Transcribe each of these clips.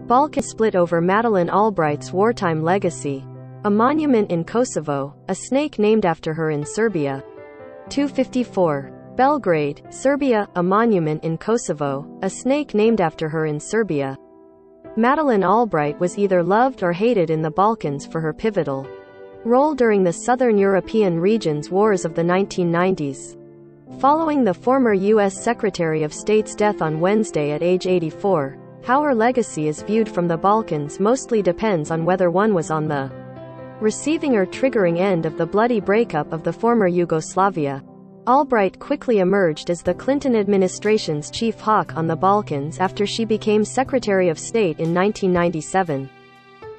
Balkans split over Madeleine Albright's wartime legacy. A monument in Kosovo, a snake named after her in Serbia. 254. Belgrade, Serbia, a monument in Kosovo, a snake named after her in Serbia. Madeleine Albright was either loved or hated in the Balkans for her pivotal role during the southern European region's wars of the 1990s. Following the former U.S. Secretary of State's death on Wednesday at age 84, how her legacy is viewed from the Balkans mostly depends on whether one was on the receiving or triggering end of the bloody breakup of the former Yugoslavia. Albright quickly emerged as the Clinton administration's chief hawk on the Balkans after she became Secretary of State in 1997.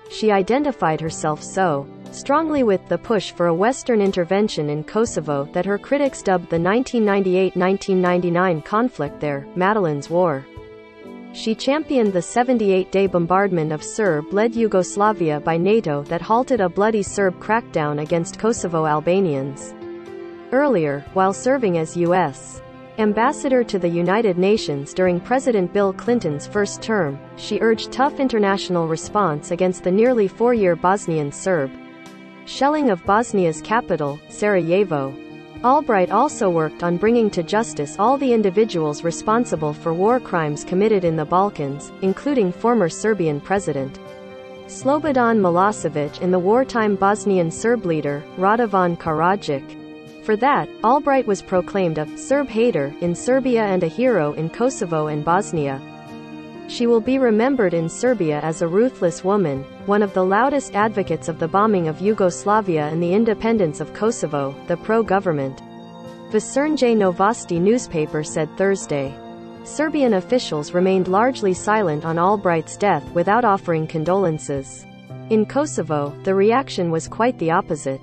She identified herself so strongly with the push for a Western intervention in Kosovo that her critics dubbed the 1998-1999 conflict there, Madeleine's War. She championed the 78-day bombardment of Serb-led Yugoslavia by NATO that halted a bloody Serb crackdown against Kosovo Albanians. Earlier, while serving as U.S. ambassador to the United Nations during President Bill Clinton's first term, she urged tough international response against the nearly 4-year Bosnian Serb shelling of Bosnia's capital, Sarajevo. Albright also worked on bringing to justice all the individuals responsible for war crimes committed in the Balkans, including former Serbian President Slobodan Milosevic and the wartime Bosnian Serb leader, Radovan Karadzic. For that, Albright was proclaimed a Serb hater in Serbia and a hero in Kosovo and Bosnia. She will be remembered in Serbia as a ruthless woman, one of the loudest advocates of the bombing of Yugoslavia and the independence of Kosovo, the pro-government Večernje Novosti newspaper said Thursday. Serbian officials remained largely silent on Albright's death without offering condolences. In Kosovo, the reaction was quite the opposite.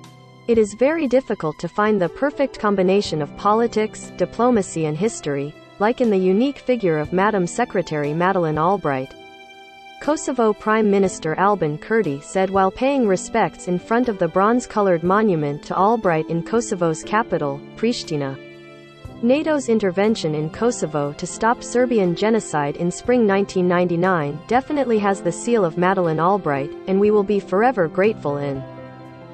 It is very difficult to find the perfect combination of politics, diplomacy and history, like in the unique figure of Madam Secretary Madeleine Albright. Kosovo Prime Minister Albin Kurti said while paying respects in front of the bronze-colored monument to Albright in Kosovo's capital, Pristina. NATO's intervention in Kosovo to stop Serbian genocide in spring 1999 definitely has the seal of Madeleine Albright, and we will be forever grateful and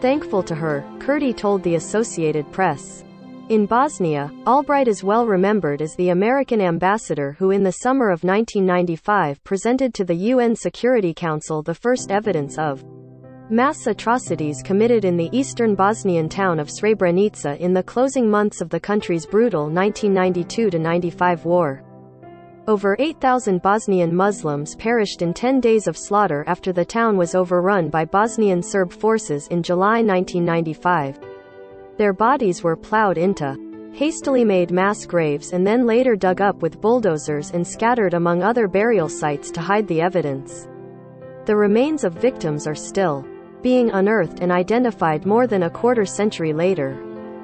thankful to her, Kurti told the Associated Press. In Bosnia, Albright is well remembered as the American ambassador who in the summer of 1995 presented to the UN Security Council the first evidence of mass atrocities committed in the eastern Bosnian town of Srebrenica in the closing months of the country's brutal 1992-95 war. Over 8,000 Bosnian Muslims perished in 10 days of slaughter after the town was overrun by Bosnian Serb forces in July 1995. Their bodies were plowed into hastily made mass graves and then later dug up with bulldozers and scattered among other burial sites to hide the evidence. The remains of victims are still being unearthed and identified more than a quarter-century later.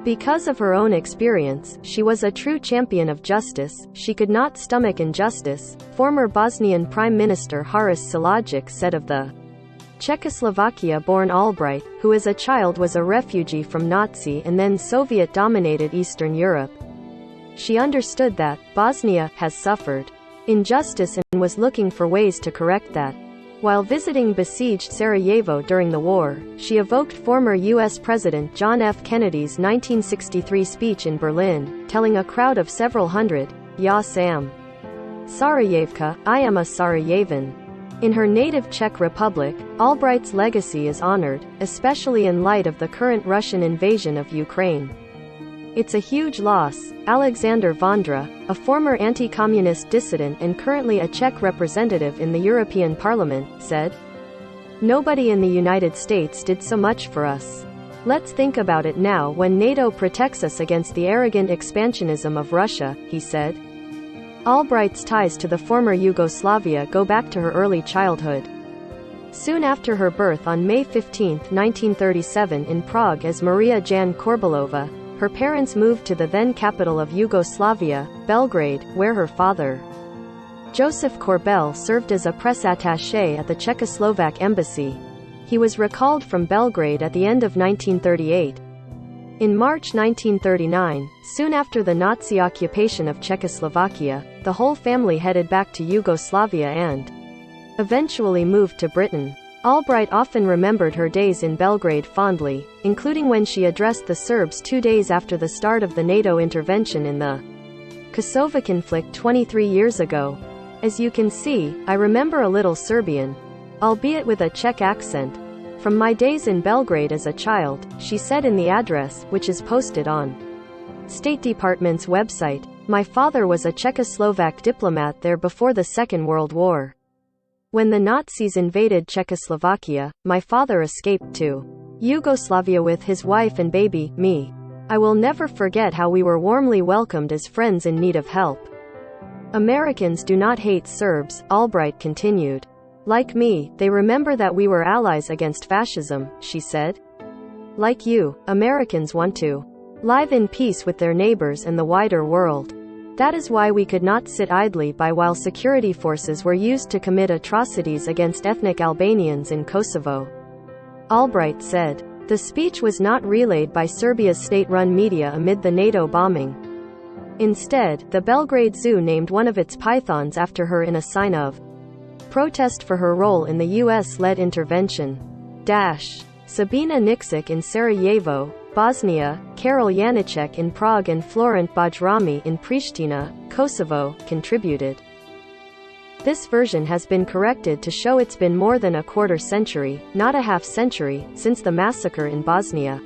Because of her own experience, she was a true champion of justice. She could not stomach injustice, former Bosnian Prime Minister Haris Silagic said of the Czechoslovakia-born Albright, who as a child was a refugee from Nazi and then Soviet-dominated Eastern Europe. She understood that Bosnia has suffered injustice and was looking for ways to correct that. While visiting besieged Sarajevo during the war, she evoked former U.S. President John F. Kennedy's 1963 speech in Berlin, telling a crowd of several hundred, "Ja sam Sarajevka, I am a Sarajevan." In her native Czech Republic, Albright's legacy is honored, especially in light of the current Russian invasion of Ukraine. It's a huge loss, Alexander Vondra, a former anti-communist dissident and currently a Czech representative in the European Parliament, said. Nobody in the United States did so much for us. Let's think about it now when NATO protects us against the arrogant expansionism of Russia, he said. Albright's ties to the former Yugoslavia go back to her early childhood. Soon after her birth on May 15, 1937 in Prague as Maria Jan Korbalova, her parents moved to the then capital of Yugoslavia, Belgrade, where her father, Josef Korbel, served as a press attaché at the Czechoslovak embassy. He was recalled from Belgrade at the end of 1938. In March 1939, soon after the Nazi occupation of Czechoslovakia, the whole family headed back to Yugoslavia and eventually moved to Britain. Albright often remembered her days in Belgrade fondly, including when she addressed the Serbs 2 days after the start of the NATO intervention in the Kosovo conflict 23 years ago. As you can see, I remember a little Serbian, albeit with a Czech accent, from my days in Belgrade as a child, she said in the address, which is posted on State Department's website. My father was a Czechoslovak diplomat there before the Second World War. When the Nazis invaded Czechoslovakia, my father escaped to Yugoslavia with his wife and baby, me. I will never forget how we were warmly welcomed as friends in need of help. Americans do not hate Serbs, Albright continued. Like me, they remember that we were allies against fascism, she said. Like you, Americans want to live in peace with their neighbors and the wider world. That is why we could not sit idly by while security forces were used to commit atrocities against ethnic Albanians in Kosovo. Albright said. The speech was not relayed by Serbia's state-run media amid the NATO bombing. Instead, the Belgrade Zoo named one of its pythons after her in a sign of protest for her role in the US-led intervention. Sabina Nikšić in Sarajevo, Bosnia, Karol Janicek in Prague and Florent Bajrami in Pristina, Kosovo, contributed. This version has been corrected to show it's been more than a quarter century, not a half century, since the massacre in Bosnia.